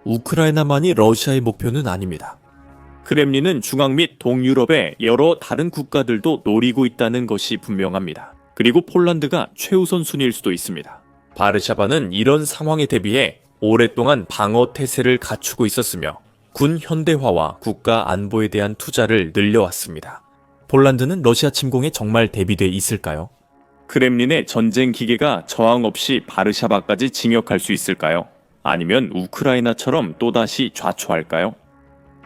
우크라이나만이 러시아의 목표는 아닙니다. 크렘린은 중앙 및 동유럽의 여러 다른 국가들도 노리고 있다는 것이 분명합니다. 그리고 폴란드가 최우선 순위일 수도 있습니다. 바르샤바는 이런 상황에 대비해 오랫동안 방어 태세를 갖추고 있었으며 군 현대화와 국가 안보에 대한 투자를 늘려왔습니다. 폴란드는 러시아 침공에 정말 대비돼 있을까요? 크렘린의 전쟁 기계가 저항 없이 바르샤바까지 진격할 수 있을까요? 아니면 우크라이나처럼 또다시 좌초할까요?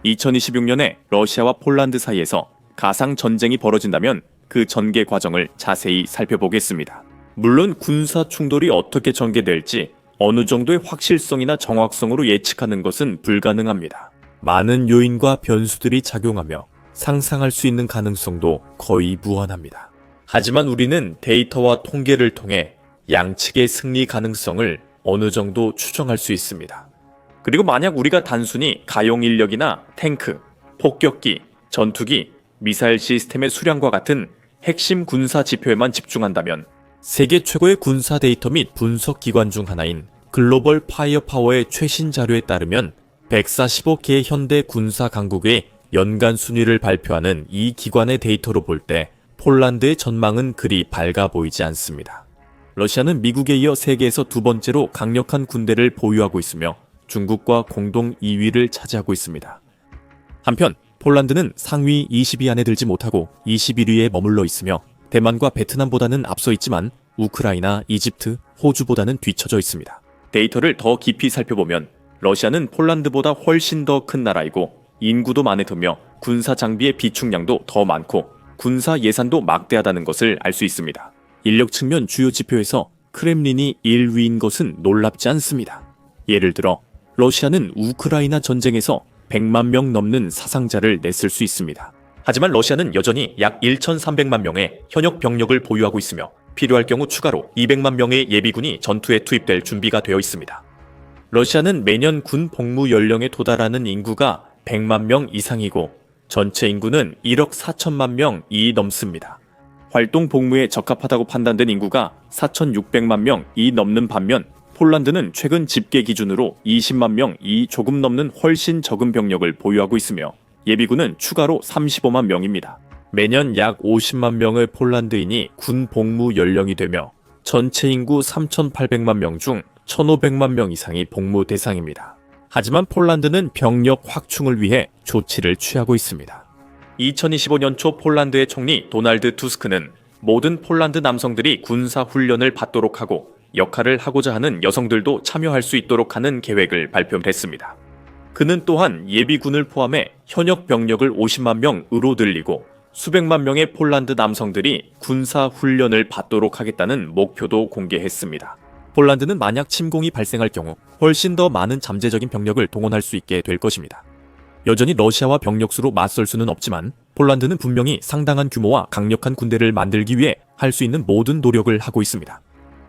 2026년에 러시아와 폴란드 사이에서 가상 전쟁이 벌어진다면 그 전개 과정을 자세히 살펴보겠습니다. 물론 군사 충돌이 어떻게 전개될지 어느 정도의 확실성이나 정확성으로 예측하는 것은 불가능합니다. 많은 요인과 변수들이 작용하며 상상할 수 있는 가능성도 거의 무한합니다. 하지만 우리는 데이터와 통계를 통해 양측의 승리 가능성을 어느 정도 추정할 수 있습니다. 그리고 만약 우리가 단순히 가용 인력이나 탱크, 폭격기, 전투기, 미사일 시스템의 수량과 같은 핵심 군사 지표에만 집중한다면 세계 최고의 군사 데이터 및 분석 기관 중 하나인 글로벌 파이어파워의 최신 자료에 따르면 145개의 현대 군사 강국의 연간 순위를 발표하는 이 기관의 데이터로 볼 때 폴란드의 전망은 그리 밝아 보이지 않습니다. 러시아는 미국에 이어 세계에서 두 번째로 강력한 군대를 보유하고 있으며 중국과 공동 2위를 차지하고 있습니다. 한편 폴란드는 상위 20위 안에 들지 못하고 21위에 머물러 있으며 대만과 베트남보다는 앞서 있지만 우크라이나, 이집트, 호주보다는 뒤처져 있습니다. 데이터를 더 깊이 살펴보면 러시아는 폴란드보다 훨씬 더 큰 나라이고 인구도 많이 들며 군사 장비의 비축량도 더 많고 군사 예산도 막대하다는 것을 알 수 있습니다. 인력 측면 주요 지표에서 크렘린이 1위인 것은 놀랍지 않습니다. 예를 들어 러시아는 우크라이나 전쟁에서 100만 명 넘는 사상자를 냈을 수 있습니다. 하지만 러시아는 여전히 약 1,300만 명의 현역 병력을 보유하고 있으며 필요할 경우 추가로 200만 명의 예비군이 전투에 투입될 준비가 되어 있습니다. 러시아는 매년 군 복무 연령에 도달하는 인구가 100만 명 이상이고 전체 인구는 1억 4천만 명이 넘습니다. 활동 복무에 적합하다고 판단된 인구가 4,600만 명이 넘는 반면 폴란드는 최근 집계 기준으로 20만 명이 조금 넘는 훨씬 적은 병력을 보유하고 있으며 예비군은 추가로 35만 명입니다. 매년 약 50만 명의 폴란드인이 군 복무 연령이 되며 전체 인구 3,800만 명 중 1,500만 명 이상이 복무 대상입니다. 하지만 폴란드는 병력 확충을 위해 조치를 취하고 있습니다. 2025년 초 폴란드의 총리 도날드 투스크는 모든 폴란드 남성들이 군사 훈련을 받도록 하고 역할을 하고자 하는 여성들도 참여할 수 있도록 하는 계획을 발표했습니다. 그는 또한 예비군을 포함해 현역 병력을 50만 명으로 늘리고 수백만 명의 폴란드 남성들이 군사 훈련을 받도록 하겠다는 목표도 공개했습니다. 폴란드는 만약 침공이 발생할 경우 훨씬 더 많은 잠재적인 병력을 동원할 수 있게 될 것입니다. 여전히 러시아와 병력수로 맞설 수는 없지만 폴란드는 분명히 상당한 규모와 강력한 군대를 만들기 위해 할 수 있는 모든 노력을 하고 있습니다.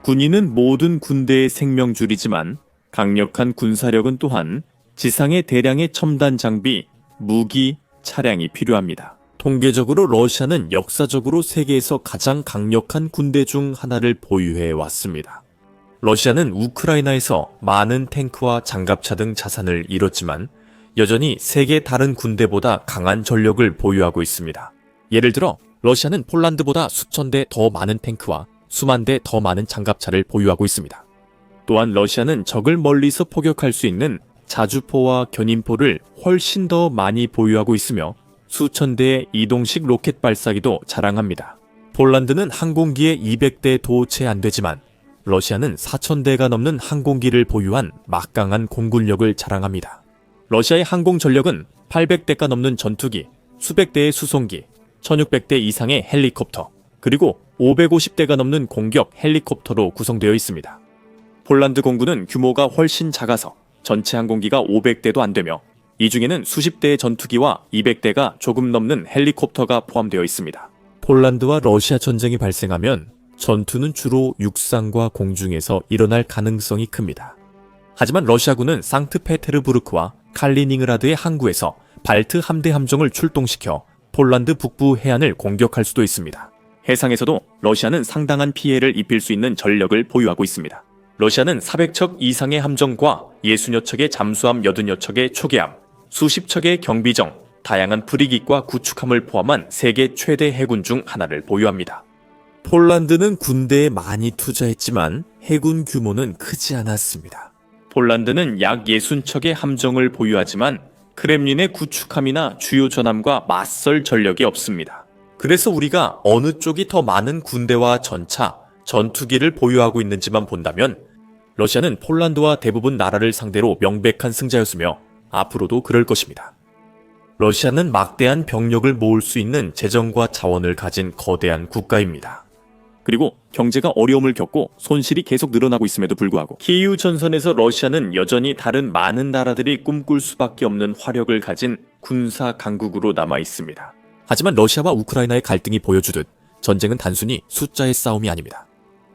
군인은 모든 군대의 생명줄이지만 강력한 군사력은 또한 지상에 대량의 첨단 장비, 무기, 차량이 필요합니다. 통계적으로 러시아는 역사적으로 세계에서 가장 강력한 군대 중 하나를 보유해 왔습니다. 러시아는 우크라이나에서 많은 탱크와 장갑차 등 자산을 잃었지만 여전히 세계 다른 군대보다 강한 전력을 보유하고 있습니다. 예를 들어 러시아는 폴란드보다 수천 대 더 많은 탱크와 수만 대 더 많은 장갑차를 보유하고 있습니다. 또한 러시아는 적을 멀리서 포격할 수 있는 자주포와 견인포를 훨씬 더 많이 보유하고 있으며 수천 대의 이동식 로켓 발사기도 자랑합니다. 폴란드는 항공기에 200대도 채 안 되지만 러시아는 4,000대가 넘는 항공기를 보유한 막강한 공군력을 자랑합니다. 러시아의 항공 전력은 800대가 넘는 전투기, 수백 대의 수송기, 1,600대 이상의 헬리콥터, 그리고 550대가 넘는 공격 헬리콥터로 구성되어 있습니다. 폴란드 공군은 규모가 훨씬 작아서 전체 항공기가 500대도 안 되며 이 중에는 수십 대의 전투기와 200대가 조금 넘는 헬리콥터가 포함되어 있습니다. 폴란드와 러시아 전쟁이 발생하면 전투는 주로 육상과 공중에서 일어날 가능성이 큽니다. 하지만 러시아군은 상트페테르부르크와 칼리닝그라드의 항구에서 발트 함대 함정을 출동시켜 폴란드 북부 해안을 공격할 수도 있습니다. 해상에서도 러시아는 상당한 피해를 입힐 수 있는 전력을 보유하고 있습니다. 러시아는 400척 이상의 함정과 60여 척의 잠수함 80여 척의 초계함, 수십 척의 경비정, 다양한 프리깃과 구축함을 포함한 세계 최대 해군 중 하나를 보유합니다. 폴란드는 군대에 많이 투자했지만 해군 규모는 크지 않았습니다. 폴란드는 약 60척의 함정을 보유하지만 크렘린의 구축함이나 주요 전함과 맞설 전력이 없습니다. 그래서 우리가 어느 쪽이 더 많은 군대와 전차, 전투기를 보유하고 있는지만 본다면 러시아는 폴란드와 대부분 나라를 상대로 명백한 승자였으며 앞으로도 그럴 것입니다. 러시아는 막대한 병력을 모을 수 있는 재정과 자원을 가진 거대한 국가입니다. 그리고 경제가 어려움을 겪고 손실이 계속 늘어나고 있음에도 불구하고 키이우 전선에서 러시아는 여전히 다른 많은 나라들이 꿈꿀 수밖에 없는 화력을 가진 군사 강국으로 남아 있습니다. 하지만 러시아와 우크라이나의 갈등이 보여주듯 전쟁은 단순히 숫자의 싸움이 아닙니다.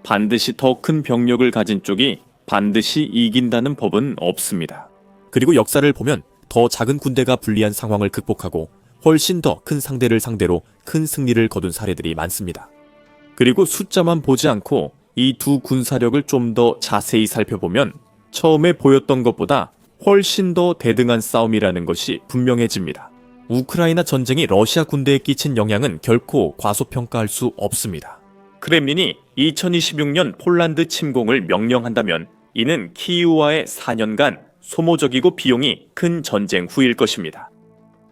반드시 더 큰 병력을 가진 쪽이 반드시 이긴다는 법은 없습니다. 그리고 역사를 보면 더 작은 군대가 불리한 상황을 극복하고 훨씬 더 큰 상대를 상대로 큰 승리를 거둔 사례들이 많습니다. 그리고 숫자만 보지 않고 이 두 군사력을 좀 더 자세히 살펴보면 처음에 보였던 것보다 훨씬 더 대등한 싸움이라는 것이 분명해집니다. 우크라이나 전쟁이 러시아 군대에 끼친 영향은 결코 과소평가할 수 없습니다. 크렘린이 2026년 폴란드 침공을 명령한다면 이는 키이우와의 4년간 소모적이고 비용이 큰 전쟁 후일 것입니다.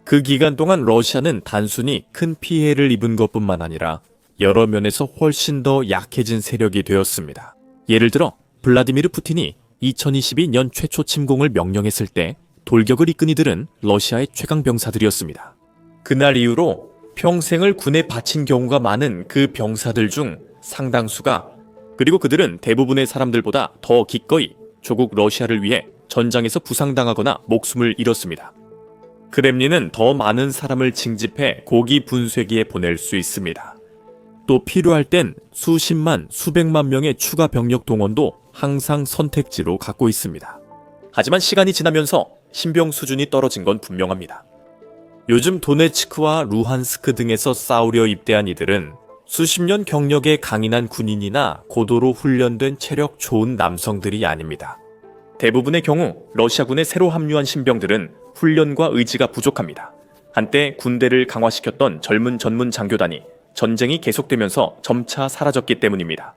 그 기간 동안 러시아는 단순히 큰 피해를 입은 것뿐만 아니라 여러 면에서 훨씬 더 약해진 세력이 되었습니다. 예를 들어 블라디미르 푸틴이 2022년 최초 침공을 명령했을 때 돌격을 이끈 이들은 러시아의 최강 병사들이었습니다. 그날 이후로 평생을 군에 바친 경우가 많은 그 병사들 중 상당수가, 그리고 그들은 대부분의 사람들보다 더 기꺼이 조국 러시아를 위해 전장에서 부상당하거나 목숨을 잃었습니다. 크렘린은 더 많은 사람을 징집해 고기 분쇄기에 보낼 수 있습니다. 또 필요할 땐 수십만, 수백만 명의 추가 병력 동원도 항상 선택지로 갖고 있습니다. 하지만 시간이 지나면서 신병 수준이 떨어진 건 분명합니다. 요즘 도네츠크와 루한스크 등에서 싸우려 입대한 이들은 수십 년 경력의 강인한 군인이나 고도로 훈련된 체력 좋은 남성들이 아닙니다. 대부분의 경우 러시아군에 새로 합류한 신병들은 훈련과 의지가 부족합니다. 한때 군대를 강화시켰던 젊은 전문 장교단이 전쟁이 계속되면서 점차 사라졌기 때문입니다.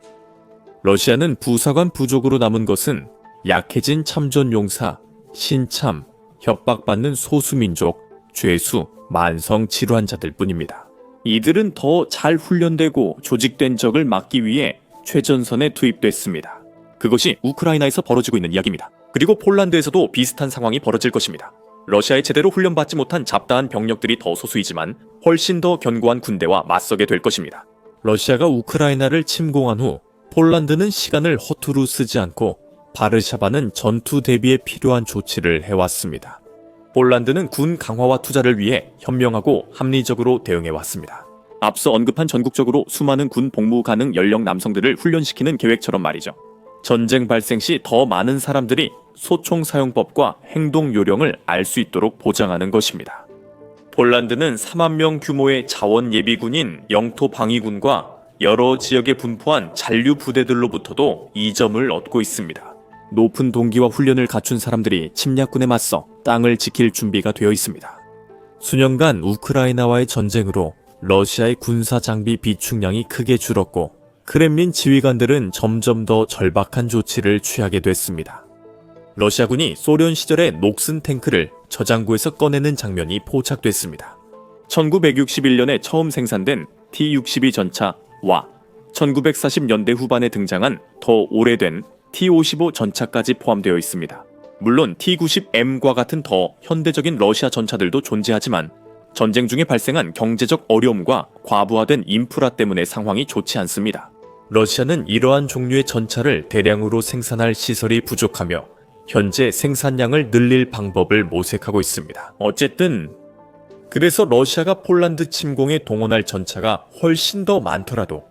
러시아는 부사관 부족으로 남은 것은 약해진 참전용사, 신참, 협박받는 소수민족, 죄수, 만성 질환자들 뿐입니다. 이들은 더 잘 훈련되고 조직된 적을 막기 위해 최전선에 투입됐습니다. 그것이 우크라이나에서 벌어지고 있는 이야기입니다. 그리고 폴란드에서도 비슷한 상황이 벌어질 것입니다. 러시아에 제대로 훈련받지 못한 잡다한 병력들이 더 소수이지만 훨씬 더 견고한 군대와 맞서게 될 것입니다. 러시아가 우크라이나를 침공한 후 폴란드는 시간을 허투루 쓰지 않고 바르샤바는 전투 대비에 필요한 조치를 해왔습니다. 폴란드는 군 강화와 투자를 위해 현명하고 합리적으로 대응해왔습니다. 앞서 언급한 전국적으로 수많은 군 복무 가능 연령 남성들을 훈련시키는 계획처럼 말이죠. 전쟁 발생 시 더 많은 사람들이 소총 사용법과 행동 요령을 알 수 있도록 보장하는 것입니다. 폴란드는 4만 명 규모의 자원 예비군인 영토 방위군과 여러 지역에 분포한 잔류 부대들로부터도 이점을 얻고 있습니다. 높은 동기와 훈련을 갖춘 사람들이 침략군에 맞서 땅을 지킬 준비가 되어 있습니다. 수년간 우크라이나와의 전쟁으로 러시아의 군사 장비 비축량이 크게 줄었고 크렘린 지휘관들은 점점 더 절박한 조치를 취하게 됐습니다. 러시아군이 소련 시절의 녹슨 탱크를 저장고에서 꺼내는 장면이 포착됐습니다. 1961년에 처음 생산된 T-62 전차와 1940년대 후반에 등장한 더 오래된 T-55 전차까지 포함되어 있습니다. 물론 T-90M과 같은 더 현대적인 러시아 전차들도 존재하지만 전쟁 중에 발생한 경제적 어려움과 과부하된 인프라 때문에 상황이 좋지 않습니다. 러시아는 이러한 종류의 전차를 대량으로 생산할 시설이 부족하며 현재 생산량을 늘릴 방법을 모색하고 있습니다. 어쨌든 그래서 러시아가 폴란드 침공에 동원할 전차가 훨씬 더 많더라도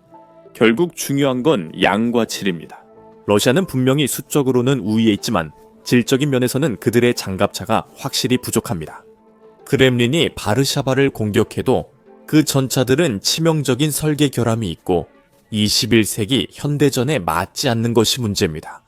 결국 중요한 건 양과 질입니다. 러시아는 분명히 수적으로는 우위에 있지만 질적인 면에서는 그들의 장갑차가 확실히 부족합니다. 크렘린이 바르샤바를 공격해도 그 전차들은 치명적인 설계 결함이 있고 21세기 현대전에 맞지 않는 것이 문제입니다.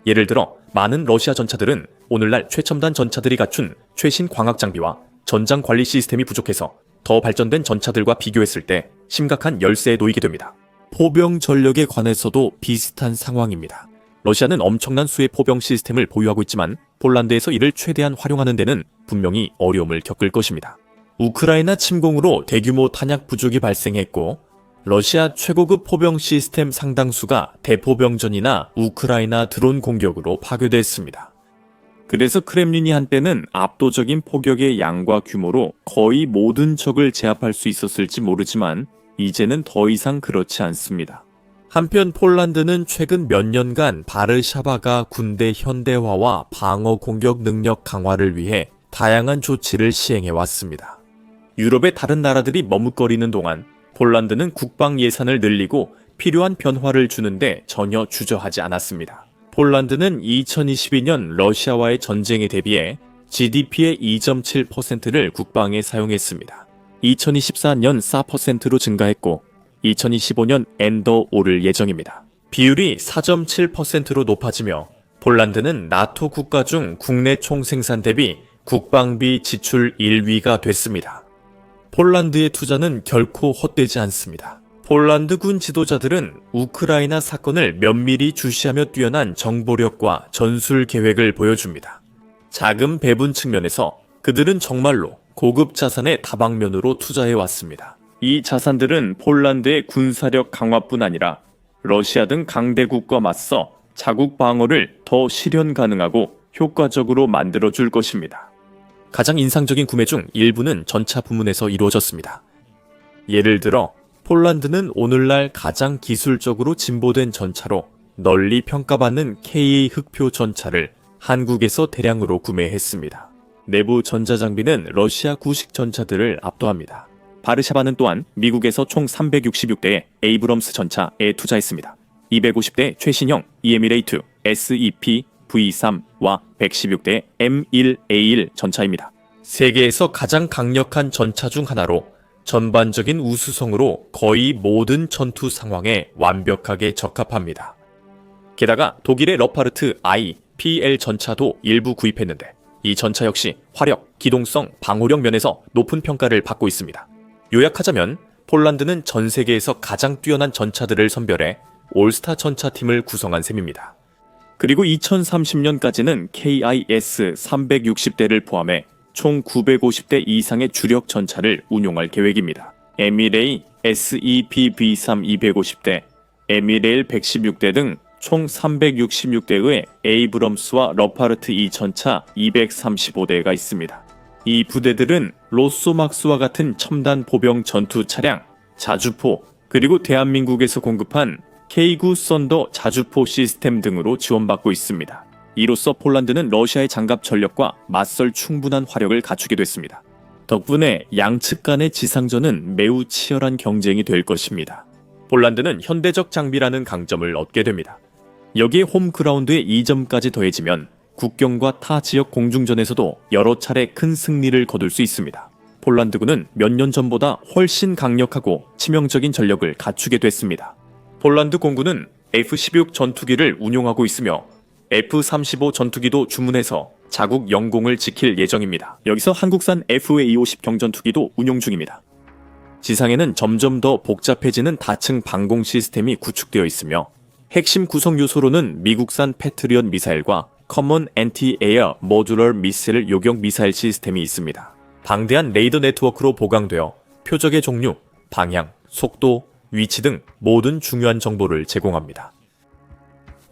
예를 들어 많은 러시아 전차들은 오늘날 최첨단 전차들이 갖춘 최신 광학 장비와 전장 관리 시스템이 부족해서 더 발전된 전차들과 비교했을 때 심각한 열세에 놓이게 됩니다. 포병 전력에 관해서도 비슷한 상황입니다. 러시아는 엄청난 수의 포병 시스템을 보유하고 있지만 폴란드에서 이를 최대한 활용하는 데는 분명히 어려움을 겪을 것입니다. 우크라이나 침공으로 대규모 탄약 부족이 발생했고 러시아 최고급 포병 시스템 상당수가 대포병전이나 우크라이나 드론 공격으로 파괴됐습니다. 그래서 크렘린이 한때는 압도적인 포격의 양과 규모로 거의 모든 적을 제압할 수 있었을지 모르지만 이제는 더 이상 그렇지 않습니다. 한편 폴란드는 최근 몇 년간 바르샤바가 군대 현대화와 방어 공격 능력 강화를 위해 다양한 조치를 시행해 왔습니다. 유럽의 다른 나라들이 머뭇거리는 동안 폴란드는 국방 예산을 늘리고 필요한 변화를 주는데 전혀 주저하지 않았습니다. 폴란드는 2022년 러시아와의 전쟁에 대비해 GDP의 2.7%를 국방에 사용했습니다. 2024년 4%로 증가했고 2025년 엔더 오를 예정입니다. 비율이 4.7%로 높아지며 폴란드는 나토 국가 중 국내 총생산 대비 국방비 지출 1위가 됐습니다. 폴란드의 투자는 결코 헛되지 않습니다. 폴란드 군 지도자들은 우크라이나 사건을 면밀히 주시하며 뛰어난 정보력과 전술 계획을 보여줍니다. 자금 배분 측면에서 그들은 정말로 고급 자산의 다방면으로 투자해 왔습니다. 이 자산들은 폴란드의 군사력 강화뿐 아니라 러시아 등 강대국과 맞서 자국 방어를 더 실현 가능하고 효과적으로 만들어줄 것입니다. 가장 인상적인 구매 중 일부는 전차 부문에서 이루어졌습니다. 예를 들어 폴란드는 오늘날 가장 기술적으로 진보된 전차로 널리 평가받는 KA 흑표 전차를 한국에서 대량으로 구매했습니다. 내부 전자장비는 러시아 구식 전차들을 압도합니다. 바르샤바는 또한 미국에서 총 366대의 에이브럼스 전차에 투자했습니다. 250대 최신형 이에미레이트 SEP V3와 116대 M1A1 전차입니다. 세계에서 가장 강력한 전차 중 하나로 전반적인 우수성으로 거의 모든 전투 상황에 완벽하게 적합합니다. 게다가 독일의 러파르트 I, PL 전차도 일부 구입했는데 이 전차 역시 화력, 기동성, 방호력 면에서 높은 평가를 받고 있습니다. 요약하자면 폴란드는 전 세계에서 가장 뛰어난 전차들을 선별해 올스타 전차팀을 구성한 셈입니다. 그리고 2030년까지는 KIS 360대를 포함해 총 950대 이상의 주력 전차를 운용할 계획입니다. 에미레이 SEP-V3 250대, 에미레일 116대 등 총 366대의 에이브럼스와 러파르트 2 전차 235대가 있습니다. 이 부대들은 로쏘막스와 같은 첨단 보병 전투 차량, 자주포, 그리고 대한민국에서 공급한 K9 썬더 자주포 시스템 등으로 지원받고 있습니다. 이로써 폴란드는 러시아의 장갑 전력과 맞설 충분한 화력을 갖추게 됐습니다. 덕분에 양측 간의 지상전은 매우 치열한 경쟁이 될 것입니다. 폴란드는 현대적 장비라는 강점을 얻게 됩니다. 여기에 홈그라운드의 2점까지 더해지면 국경과 타 지역 공중전에서도 여러 차례 큰 승리를 거둘 수 있습니다. 폴란드군은 몇 년 전보다 훨씬 강력하고 치명적인 전력을 갖추게 됐습니다. 폴란드 공군은 F-16 전투기를 운용하고 있으며 F-35 전투기도 주문해서 자국 영공을 지킬 예정입니다. 여기서 한국산 FA-250 경전투기도 운용 중입니다. 지상에는 점점 더 복잡해지는 다층 방공 시스템이 구축되어 있으며 핵심 구성 요소로는 미국산 패트리엇 미사일과 커먼 엔티-에어 모듈러 미사일 요격 미사일 시스템이 있습니다. 방대한 레이더 네트워크로 보강되어 표적의 종류, 방향, 속도, 위치 등 모든 중요한 정보를 제공합니다.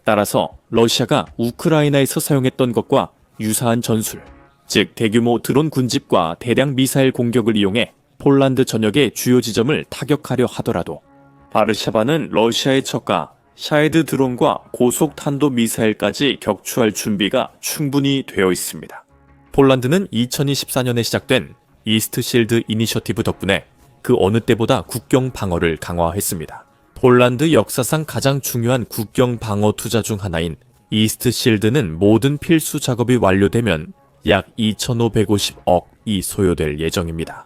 따라서 러시아가 우크라이나에서 사용했던 것과 유사한 전술, 즉 대규모 드론 군집과 대량 미사일 공격을 이용해 폴란드 전역의 주요 지점을 타격하려 하더라도 바르샤바는 러시아의 적과 샤헤드 드론과 고속 탄도 미사일까지 격추할 준비가 충분히 되어 있습니다. 폴란드는 2024년에 시작된 이스트 실드 이니셔티브 덕분에 그 어느 때보다 국경 방어를 강화했습니다. 폴란드 역사상 가장 중요한 국경 방어 투자 중 하나인 이스트 실드는 모든 필수 작업이 완료되면 약 2,550억이 소요될 예정입니다.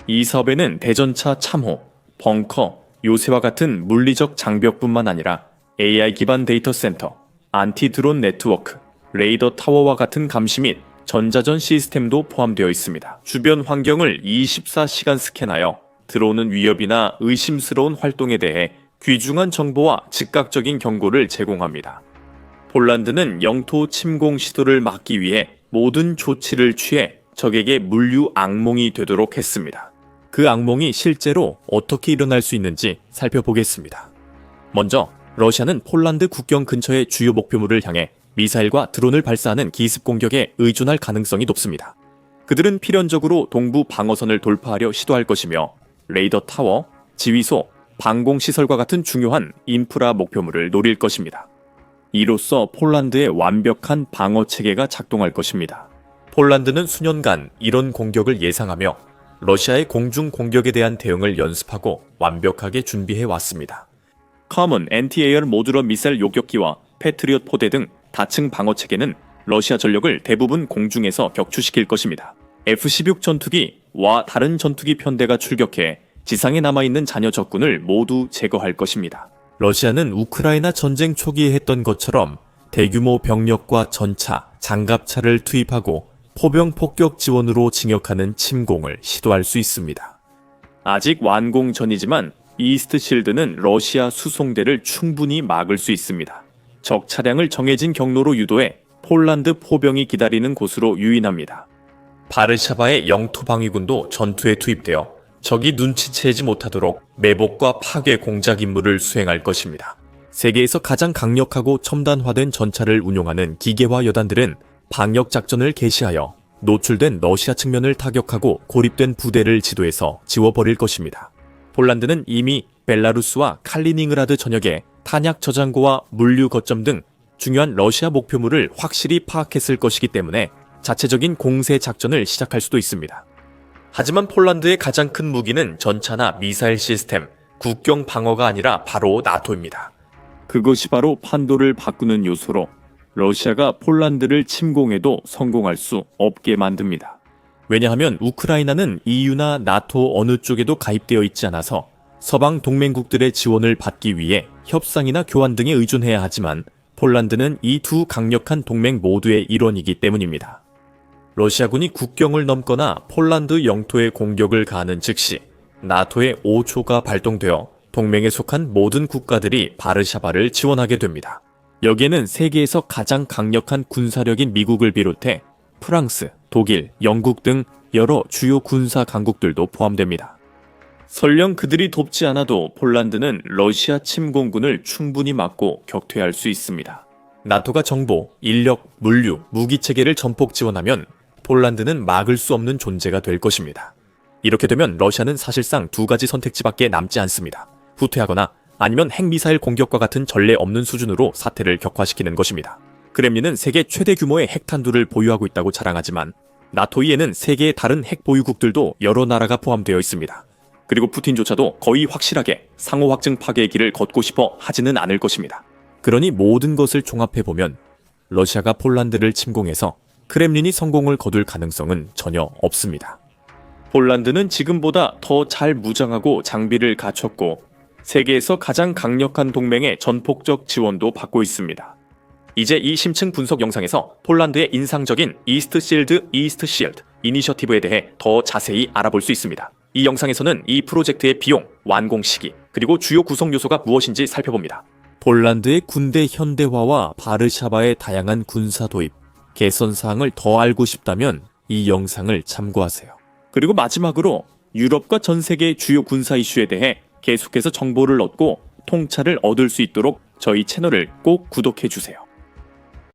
이 사업에는 대전차 참호, 벙커, 요새와 같은 물리적 장벽뿐만 아니라 AI 기반 데이터 센터, 안티드론 네트워크, 레이더 타워와 같은 감시 및 전자전 시스템도 포함되어 있습니다. 주변 환경을 24시간 스캔하여 들어오는 위협이나 의심스러운 활동에 대해 귀중한 정보와 즉각적인 경고를 제공합니다. 폴란드는 영토 침공 시도를 막기 위해 모든 조치를 취해 적에게 물류 악몽이 되도록 했습니다. 그 악몽이 실제로 어떻게 일어날 수 있는지 살펴보겠습니다. 먼저 러시아는 폴란드 국경 근처의 주요 목표물을 향해 미사일과 드론을 발사하는 기습 공격에 의존할 가능성이 높습니다. 그들은 필연적으로 동부 방어선을 돌파하려 시도할 것이며 레이더 타워, 지휘소, 방공시설과 같은 중요한 인프라 목표물을 노릴 것입니다. 이로써 폴란드의 완벽한 방어 체계가 작동할 것입니다. 폴란드는 수년간 이런 공격을 예상하며 러시아의 공중 공격에 대한 대응을 연습하고 완벽하게 준비해 왔습니다. 커먼 엔티에어 모듈러 미사일 요격기와 패트리엇 포대 등 다층 방어 체계는 러시아 전력을 대부분 공중에서 격추시킬 것입니다. F-16 전투기와 다른 전투기 편대가 출격해 지상에 남아있는 잔여 적군을 모두 제거할 것입니다. 러시아는 우크라이나 전쟁 초기에 했던 것처럼 대규모 병력과 전차, 장갑차를 투입하고 포병 폭격 지원으로 진격하는 침공을 시도할 수 있습니다. 아직 완공 전이지만 이스트 실드는 러시아 수송대를 충분히 막을 수 있습니다. 적 차량을 정해진 경로로 유도해 폴란드 포병이 기다리는 곳으로 유인합니다. 바르샤바의 영토 방위군도 전투에 투입되어 적이 눈치채지 못하도록 매복과 파괴 공작 임무를 수행할 것입니다. 세계에서 가장 강력하고 첨단화된 전차를 운용하는 기계화 여단들은 방역 작전을 개시하여 노출된 러시아 측면을 타격하고 고립된 부대를 지도해서 지워버릴 것입니다. 폴란드는 이미 벨라루스와 칼리닝그라드 전역에 탄약 저장고와 물류 거점 등 중요한 러시아 목표물을 확실히 파악했을 것이기 때문에 자체적인 공세 작전을 시작할 수도 있습니다. 하지만 폴란드의 가장 큰 무기는 전차나 미사일 시스템, 국경 방어가 아니라 바로 나토입니다. 그것이 바로 판도를 바꾸는 요소로 러시아가 폴란드를 침공해도 성공할 수 없게 만듭니다. 왜냐하면 우크라이나는 EU나 나토 어느 쪽에도 가입되어 있지 않아서 서방 동맹국들의 지원을 받기 위해 협상이나 교환 등에 의존해야 하지만 폴란드는 이 두 강력한 동맹 모두의 일원이기 때문입니다. 러시아군이 국경을 넘거나 폴란드 영토에 공격을 가하는 즉시 나토의 5초가 발동되어 동맹에 속한 모든 국가들이 바르샤바를 지원하게 됩니다. 여기에는 세계에서 가장 강력한 군사력인 미국을 비롯해 프랑스, 독일, 영국 등 여러 주요 군사 강국들도 포함됩니다. 설령 그들이 돕지 않아도 폴란드는 러시아 침공군을 충분히 막고 격퇴할 수 있습니다. 나토가 정보, 인력, 물류, 무기 체계를 전폭 지원하면 폴란드는 막을 수 없는 존재가 될 것입니다. 이렇게 되면 러시아는 사실상 두 가지 선택지밖에 남지 않습니다. 후퇴하거나 아니면 핵미사일 공격과 같은 전례 없는 수준으로 사태를 격화시키는 것입니다. 크렘린은 세계 최대 규모의 핵탄두를 보유하고 있다고 자랑하지만 나토 이에는 세계의 다른 핵 보유국들도 여러 나라가 포함되어 있습니다. 그리고 푸틴조차도 거의 확실하게 상호 확증 파괴의 길을 걷고 싶어 하지는 않을 것입니다. 그러니 모든 것을 종합해보면 러시아가 폴란드를 침공해서 크렘린이 성공을 거둘 가능성은 전혀 없습니다. 폴란드는 지금보다 더 잘 무장하고 장비를 갖췄고 세계에서 가장 강력한 동맹의 전폭적 지원도 받고 있습니다. 이제 이 심층 분석 영상에서 폴란드의 인상적인 이스트 실드 이니셔티브에 대해 더 자세히 알아볼 수 있습니다. 이 영상에서는 이 프로젝트의 비용, 완공 시기, 그리고 주요 구성 요소가 무엇인지 살펴봅니다. 폴란드의 군대 현대화와 바르샤바의 다양한 군사 도입, 개선 사항을 더 알고 싶다면 이 영상을 참고하세요. 그리고 마지막으로 유럽과 전 세계의 주요 군사 이슈에 대해 계속해서 정보를 얻고 통찰을 얻을 수 있도록 저희 채널을 꼭 구독해 주세요.